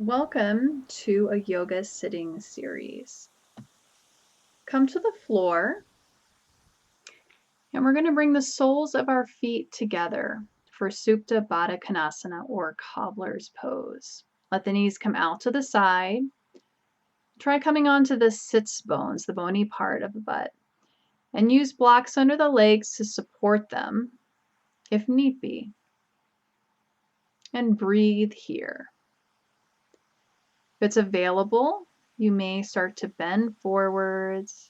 Welcome to a yoga sitting series. Come to the floor, and we're going to bring the soles of our feet together for Supta Baddha Konasana, or cobbler's pose. Let the knees come out to the side. Try coming onto the sits bones, the bony part of the butt, and use blocks under the legs to support them if need be. And breathe here. If it's available, you may start to bend forwards,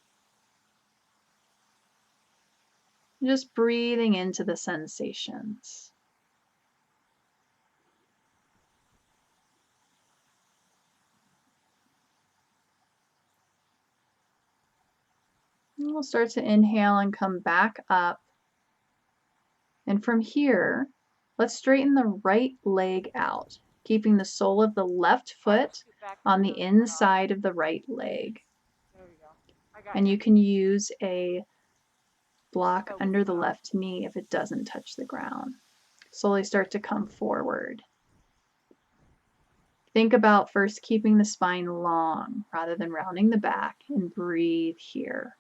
just breathing into the sensations. And we'll start to inhale and come back up. And from here, let's straighten the right leg out, keeping the sole of the left foot on the inside of the right leg. And you can use a block under the left knee if it doesn't touch the ground. Slowly start to come forward. Think about first keeping the spine long rather than rounding the back, and breathe here.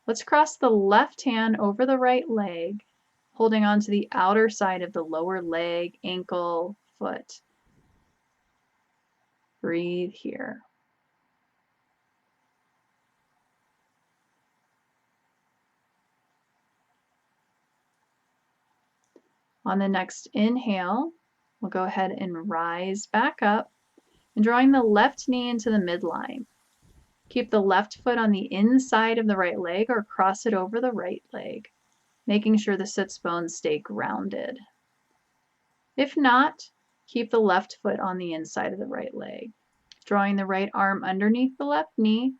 Let's cross the left hand over the right leg, holding on to the outer side of the lower leg, ankle, foot. Breathe here. On the next inhale, we'll go ahead and rise back up and drawing the left knee into the midline. Keep the left foot on the inside of the right leg or cross it over the right leg, making sure the sits bones stay grounded. If not, keep the left foot on the inside of the right leg. Drawing the right arm underneath the left knee,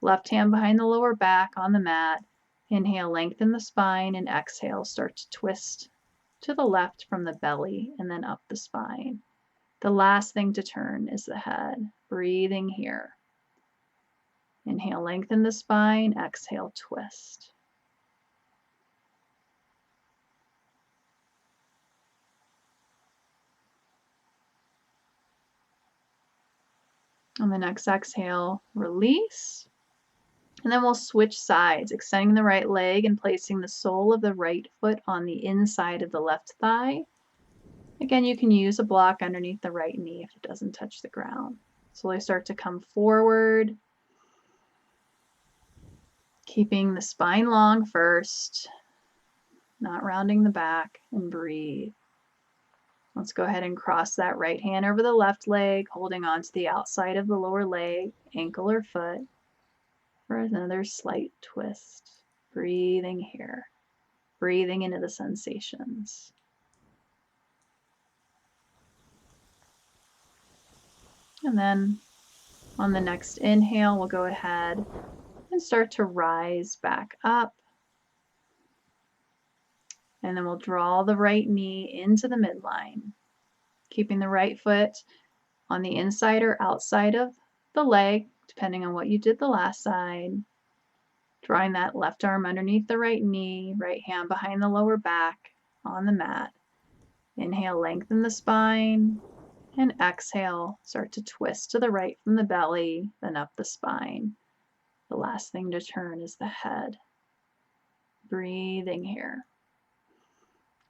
left hand behind the lower back on the mat. Inhale, lengthen the spine, and exhale, start to twist to the left from the belly and then up the spine. The last thing to turn is the head. Breathing here. Inhale, lengthen the spine, exhale, twist. On the next exhale, release. And then we'll switch sides, extending the right leg and placing the sole of the right foot on the inside of the left thigh. Again, you can use a block underneath the right knee if it doesn't touch the ground. Slowly start to come forward, keeping the spine long first, not rounding the back, and breathe. Let's go ahead and cross that right hand over the left leg, holding on to the outside of the lower leg, ankle or foot, for another slight twist. Breathing here, breathing into the sensations. And then on the next inhale, we'll go ahead and start to rise back up. And then we'll draw the right knee into the midline, keeping the right foot on the inside or outside of the leg, depending on what you did the last side. Drawing that left arm underneath the right knee, right hand behind the lower back on the mat. Inhale, lengthen the spine, and exhale, start to twist to the right from the belly, then up the spine. The last thing to turn is the head. Breathing here.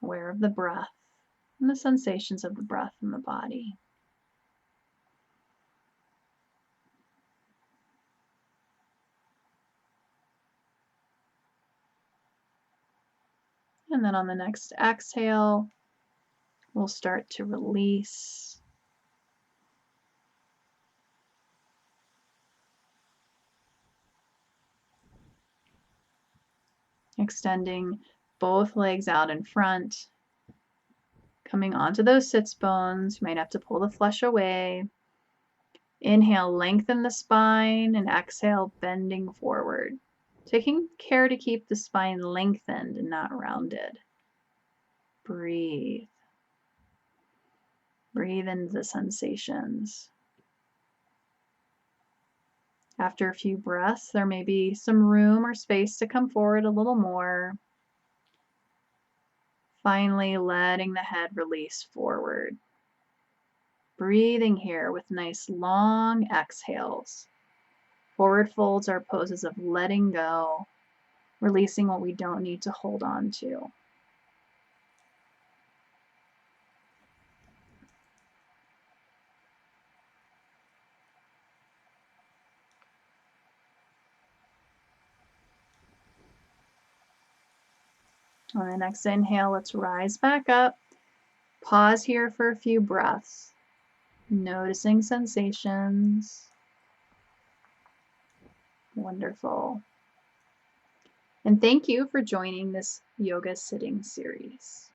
Aware of the breath and the sensations of the breath in the body. And then on the next exhale, we'll start to release. Extending both legs out in front. Coming onto those sits bones, you might have to pull the flesh away. Inhale, lengthen the spine, and exhale, bending forward. Taking care to keep the spine lengthened and not rounded. Breathe. Breathe into the sensations. After a few breaths, there may be some room or space to come forward a little more. Finally, letting the head release forward. Breathing here with nice long exhales. Forward folds are poses of letting go, releasing what we don't need to hold on to. On the next inhale, let's rise back up. Pause here for a few breaths, noticing sensations. Wonderful. And thank you for joining this yoga sitting series.